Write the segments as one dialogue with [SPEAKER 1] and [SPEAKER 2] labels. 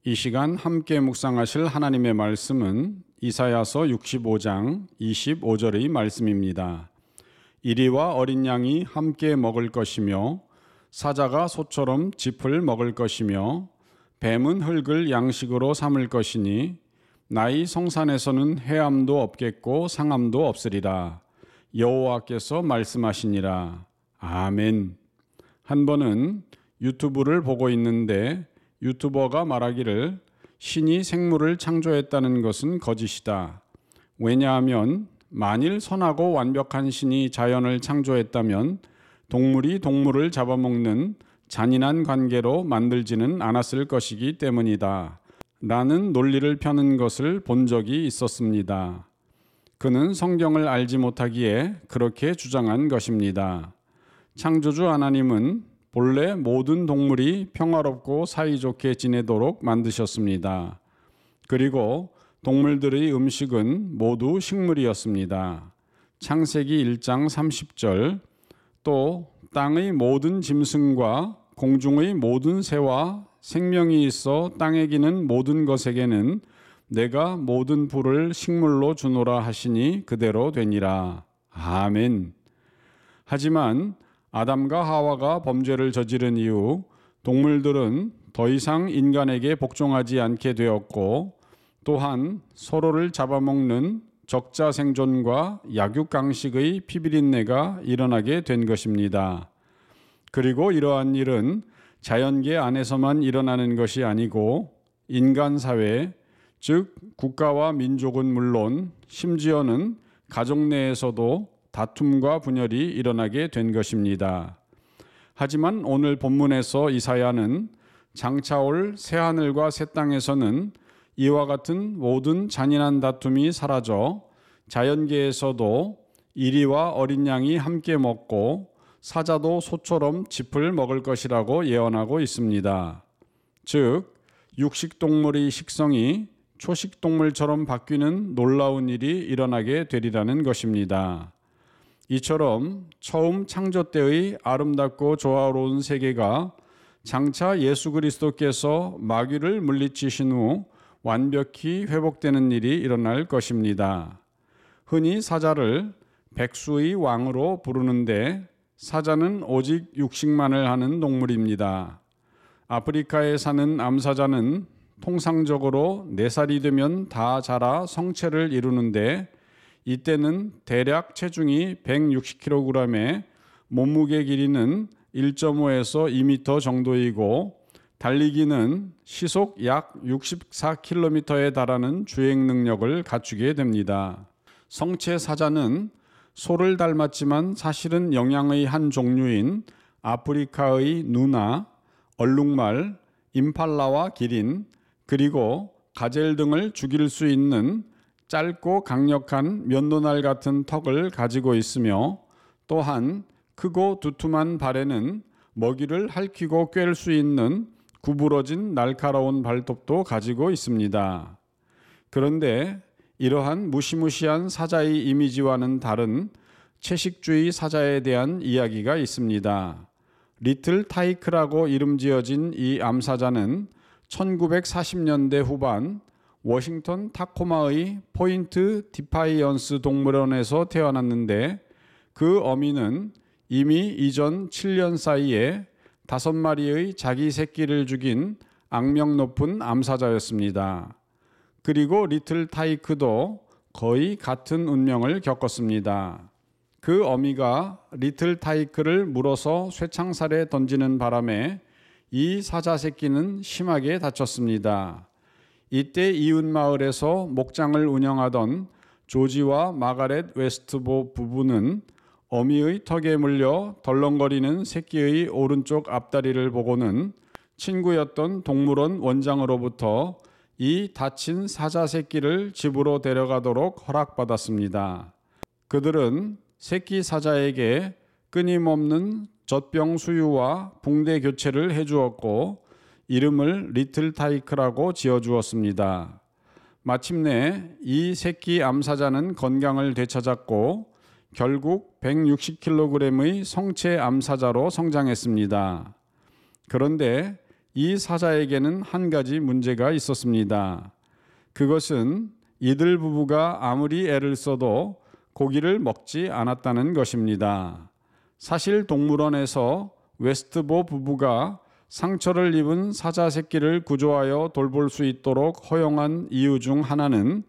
[SPEAKER 1] 이 시간 함께 묵상하실 하나님의 말씀은 이사야서 65장 25절의 말씀입니다. 이리와 어린 양이 함께 먹을 것이며 사자가 소처럼 짚을 먹을 것이며 뱀은 흙을 양식으로 삼을 것이니 나의 성산에서는 해함도 없겠고 상함도 없으리라. 여호와께서 말씀하시니라. 아멘. 한 번은 유튜브를 보고 있는데 유튜버가 말하기를 신이 생물을 창조했다는 것은 거짓이다. 왜냐하면 만일 선하고 완벽한 신이 자연을 창조했다면 동물이 동물을 잡아먹는 잔인한 관계로 만들지는 않았을 것이기 때문이다. 라는 논리를 펴는 것을 본 적이 있었습니다. 그는 성경을 알지 못하기에 그렇게 주장한 것입니다. 창조주 하나님은 본래 모든 동물이 평화롭고 사이좋게 지내도록 만드셨습니다. 그리고 동물들의 음식은 모두 식물이었습니다. 창세기 1장 30절 또 땅의 모든 짐승과 공중의 모든 새와 생명이 있어 땅에 기는 모든 것에게는 내가 모든 풀을 식물로 주노라 하시니 그대로 되니라. 아멘. 하지만 아담과 하와가 범죄를 저지른 이후 동물들은 더 이상 인간에게 복종하지 않게 되었고 또한 서로를 잡아먹는 적자 생존과 약육강식의 피비린내가 일어나게 된 것입니다. 그리고 이러한 일은 자연계 안에서만 일어나는 것이 아니고 인간 사회, 즉 국가와 민족은 물론 심지어는 가족 내에서도 다툼과 분열이 일어나게 된 것입니다. 하지만 오늘 본문에서 이사야는 장차 올 새하늘과 새 땅에서는 이와 같은 모든 잔인한 다툼이 사라져 자연계에서도 이리와 어린 양이 함께 먹고 사자도 소처럼 짚을 먹을 것이라고 예언하고 있습니다. 즉, 육식동물의 식성이 초식동물처럼 바뀌는 놀라운 일이 일어나게 되리라는 것입니다. 이처럼 처음 창조 때의 아름답고 조화로운 세계가 장차 예수 그리스도께서 마귀를 물리치신 후 완벽히 회복되는 일이 일어날 것입니다. 흔히 사자를 백수의 왕으로 부르는데 사자는 오직 육식만을 하는 동물입니다. 아프리카에 사는 암사자는 통상적으로 4살이 되면 다 자라 성체를 이루는데 이때는 대략 체중이 160kg에 몸무게 길이는 1.5에서 2m 정도이고 달리기는 시속 약 64km에 달하는 주행 능력을 갖추게 됩니다. 성체 사자는 소를 닮았지만 사실은 영양의 한 종류인 아프리카의 누나, 얼룩말, 임팔라와 기린, 그리고 가젤 등을 죽일 수 있는 짧고 강력한 면도날 같은 턱을 가지고 있으며 또한 크고 두툼한 발에는 먹이를 핥히고 꿰을 수 있는 구부러진 날카로운 발톱도 가지고 있습니다. 그런데 이러한 무시무시한 사자의 이미지와는 다른 채식주의 사자에 대한 이야기가 있습니다. 리틀 타이크라고 이름 지어진 이 암사자는 1940년대 후반 워싱턴 타코마의 포인트 디파이언스 동물원에서 태어났는데 그 어미는 이미 이전 7년 사이에 5마리의 자기 새끼를 죽인 악명 높은 암사자였습니다. 그리고 리틀 타이크도 거의 같은 운명을 겪었습니다. 그 어미가 리틀 타이크를 물어서 쇠창살에 던지는 바람에 이 사자 새끼는 심하게 다쳤습니다. 이때 이웃 마을에서 목장을 운영하던 조지와 마가렛 웨스트보 부부는 어미의 턱에 물려 덜렁거리는 새끼의 오른쪽 앞다리를 보고는 친구였던 동물원 원장으로부터 이 다친 사자 새끼를 집으로 데려가도록 허락받았습니다. 그들은 새끼 사자에게 끊임없는 젖병 수유와 붕대 교체를 해주었고 이름을 리틀 타이크라고 지어주었습니다. 마침내 이 새끼 암사자는 건강을 되찾았고 결국 160kg의 성체 암사자로 성장했습니다. 그런데 이 사자에게는 한 가지 문제가 있었습니다. 그것은 이들 부부가 아무리 애를 써도 고기를 먹지 않았다는 것입니다. 사실 동물원에서 웨스트보 부부가 상처를 입은 사자 새끼를 구조하여 돌볼 수 있도록 허용한 이유 중 하나는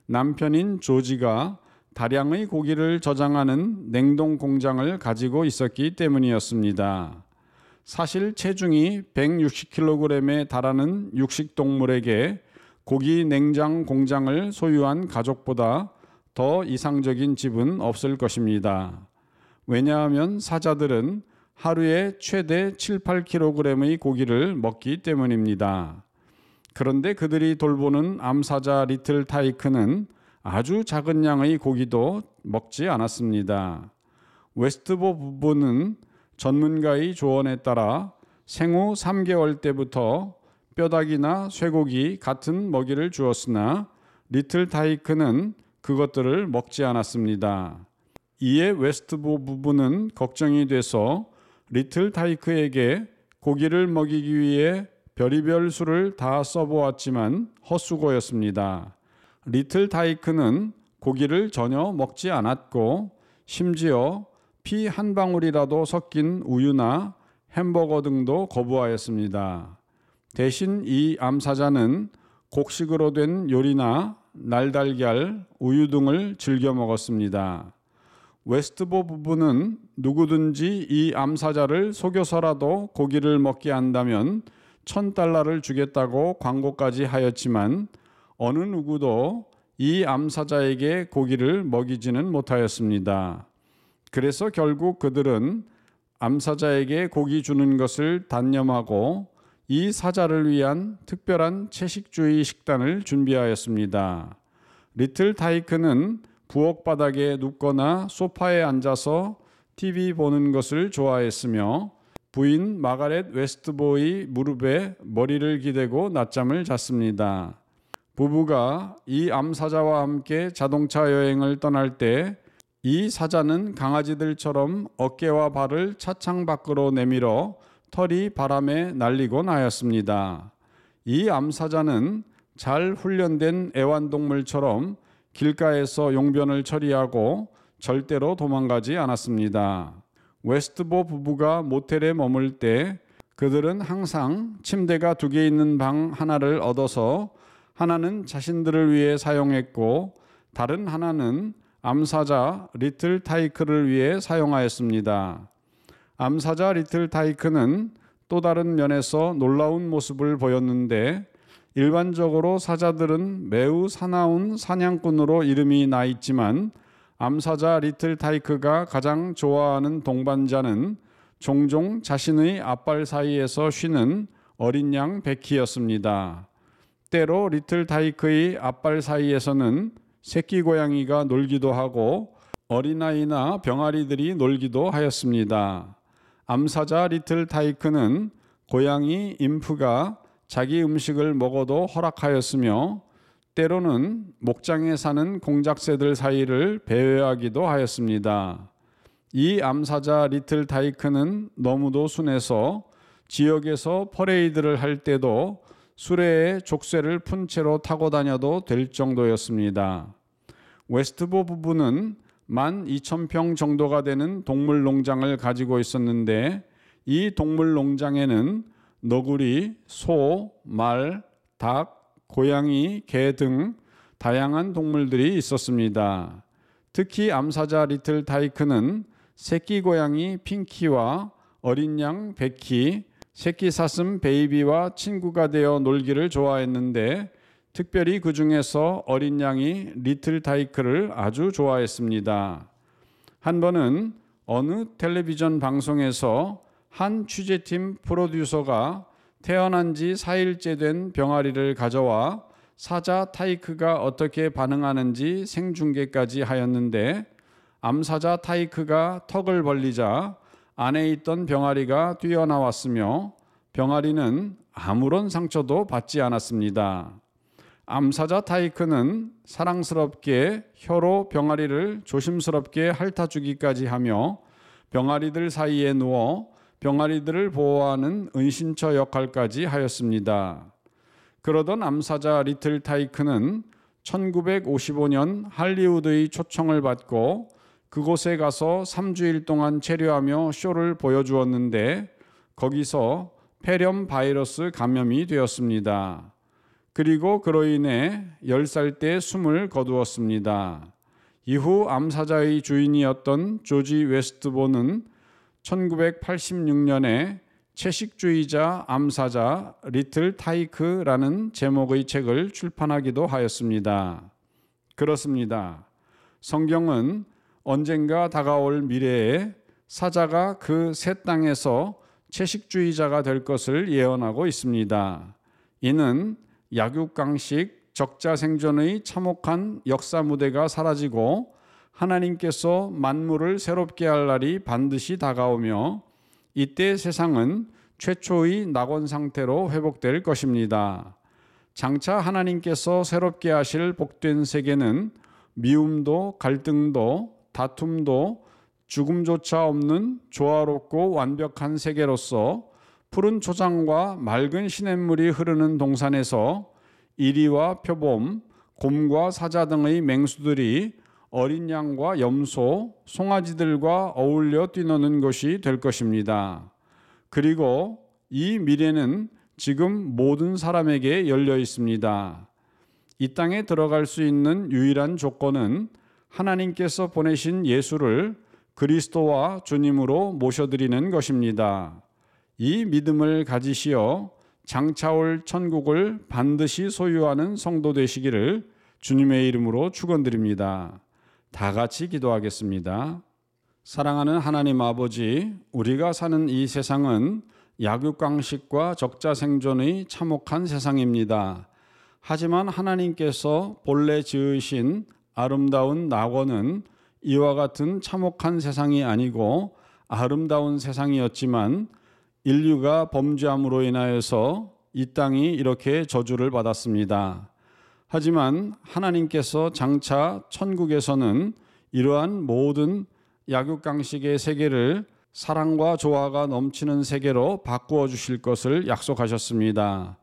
[SPEAKER 1] 남편인 조지가 다량의 고기를 저장하는 냉동 공장을 가지고 있었기 때문이었습니다. 사실 체중이 160kg에 달하는 육식동물에게 고기 냉장 공장을 소유한 가족보다 더 이상적인 집은 없을 것입니다. 왜냐하면 사자들은 하루에 최대 7, 8kg의 고기를 먹기 때문입니다. 그런데 그들이 돌보는 암사자 리틀 타이크는 아주 작은 양의 고기도 먹지 않았습니다. 웨스트보 부부는 전문가의 조언에 따라 생후 3개월 때부터 뼈다귀나 쇠고기 같은 먹이를 주었으나 리틀 타이크는 그것들을 먹지 않았습니다. 이에 웨스트보 부부는 걱정이 돼서 리틀 타이크에게 고기를 먹이기 위해 별의별 수를 다 써보았지만 헛수고였습니다. 리틀 타이크는 고기를 전혀 먹지 않았고 심지어 피 한 방울이라도 섞인 우유나 햄버거 등도 거부하였습니다. 대신 이 암사자는 곡식으로 된 요리나 날달걀, 우유 등을 즐겨 먹었습니다. 웨스트보 부부는 누구든지 이 암사자를 속여서라도 고기를 먹게 한다면 $1,000를 주겠다고 광고까지 하였지만 어느 누구도 이 암사자에게 고기를 먹이지는 못하였습니다. 그래서 결국 그들은 암사자에게 고기 주는 것을 단념하고 이 사자를 위한 특별한 채식주의 식단을 준비하였습니다. 리틀 타이크는 부엌 바닥에 눕거나 소파에 앉아서 TV 보는 것을 좋아했으며 부인 마가렛 웨스트보의 무릎에 머리를 기대고 낮잠을 잤습니다. 부부가 이 암사자와 함께 자동차 여행을 떠날 때 이 사자는 강아지들처럼 어깨와 발을 차창 밖으로 내밀어 털이 바람에 날리곤 하였습니다. 이 암사자는 잘 훈련된 애완동물처럼 길가에서 용변을 처리하고 절대로 도망가지 않았습니다. 웨스트보 부부가 모텔에 머물 때 그들은 항상 침대가 2개 있는 방 하나를 얻어서 하나는 자신들을 위해 사용했고 다른 하나는 암사자 리틀 타이크를 위해 사용하였습니다. 암사자 리틀 타이크는 또 다른 면에서 놀라운 모습을 보였는데 일반적으로 사자들은 매우 사나운 사냥꾼으로 이름이 나 있지만 암사자 리틀 타이크가 가장 좋아하는 동반자는 종종 자신의 앞발 사이에서 쉬는 어린 양 베키였습니다. 때로 리틀 타이크의 앞발 사이에서는 새끼 고양이가 놀기도 하고 어린아이나 병아리들이 놀기도 하였습니다. 암사자 리틀 타이크는 고양이 임프가 자기 음식을 먹어도 허락하였으며 때로는 목장에 사는 공작새들 사이를 배회하기도 하였습니다. 이 암사자 리틀 타이크는 너무도 순해서 지역에서 퍼레이드를 할 때도 수레에 족쇄를 푼 채로 타고 다녀도 될 정도였습니다. 웨스트보 부부는 12,000평 정도가 되는 동물 농장을 가지고 있었는데 이 동물 농장에는 너구리, 소, 말, 닭, 고양이, 개 등 다양한 동물들이 있었습니다. 특히 암사자 리틀 타이크는 새끼 고양이 핑키와 어린 양 베키, 새끼 사슴 베이비와 친구가 되어 놀기를 좋아했는데 특별히 그 중에서 어린 양이 리틀 타이크를 아주 좋아했습니다. 한 번은 어느 텔레비전 방송에서 한 취재팀 프로듀서가 태어난 지 4일째 된 병아리를 가져와 사자 타이크가 어떻게 반응하는지 생중계까지 하였는데 암사자 타이크가 턱을 벌리자 안에 있던 병아리가 뛰어나왔으며 병아리는 아무런 상처도 받지 않았습니다. 암사자 타이크는 사랑스럽게 혀로 병아리를 조심스럽게 핥아주기까지 하며 병아리들 사이에 누워 병아리들을 보호하는 은신처 역할까지 하였습니다. 그러던 암사자 리틀 타이크는 1955년 할리우드의 초청을 받고 그곳에 가서 3주일 동안 체류하며 쇼를 보여주었는데 거기서 폐렴 바이러스 감염이 되었습니다. 그리고 그로 인해 10살 때 숨을 거두었습니다. 이후 암사자의 주인이었던 조지 웨스트본은 1986년에 채식주의자 암사자 리틀 타이크라는 제목의 책을 출판하기도 하였습니다. 그렇습니다. 성경은 언젠가 다가올 미래에 사자가 그 새 땅에서 채식주의자가 될 것을 예언하고 있습니다. 이는 약육강식 적자생존의 참혹한 역사 무대가 사라지고 하나님께서 만물을 새롭게 할 날이 반드시 다가오며 이때 세상은 최초의 낙원 상태로 회복될 것입니다. 장차 하나님께서 새롭게 하실 복된 세계는 미움도 갈등도 다툼도 죽음조차 없는 조화롭고 완벽한 세계로서 푸른 초장과 맑은 시냇물이 흐르는 동산에서 이리와 표범, 곰과 사자 등의 맹수들이 어린 양과 염소, 송아지들과 어울려 뛰노는 것이 될 것입니다. 그리고 이 미래는 지금 모든 사람에게 열려 있습니다. 이 땅에 들어갈 수 있는 유일한 조건은 하나님께서 보내신 예수를 그리스도와 주님으로 모셔드리는 것입니다. 이 믿음을 가지시어 장차 올 천국을 반드시 소유하는 성도 되시기를 주님의 이름으로 축원드립니다. 다 같이 기도하겠습니다. 사랑하는 하나님 아버지, 우리가 사는 이 세상은 약육강식과 적자생존의 참혹한 세상입니다. 하지만 하나님께서 본래 지으신 아름다운 낙원은 이와 같은 참혹한 세상이 아니고 아름다운 세상이었지만 인류가 범죄함으로 인하여서 이 땅이 이렇게 저주를 받았습니다. 하지만 하나님께서 장차 천국에서는 이러한 모든 약육강식의 세계를 사랑과 조화가 넘치는 세계로 바꾸어 주실 것을 약속하셨습니다.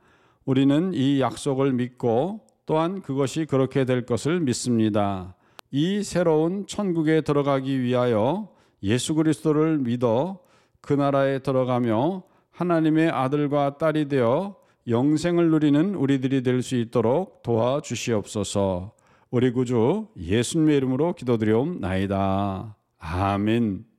[SPEAKER 1] 우리는 이 약속을 믿고 또한 그것이 그렇게 될 것을 믿습니다. 이 새로운 천국에 들어가기 위하여 예수 그리스도를 믿어 그 나라에 들어가며 하나님의 아들과 딸이 되어 영생을 누리는 우리들이 될 수 있도록 도와주시옵소서. 우리 구주 예수님의 이름으로 기도드리옵나이다. 아멘.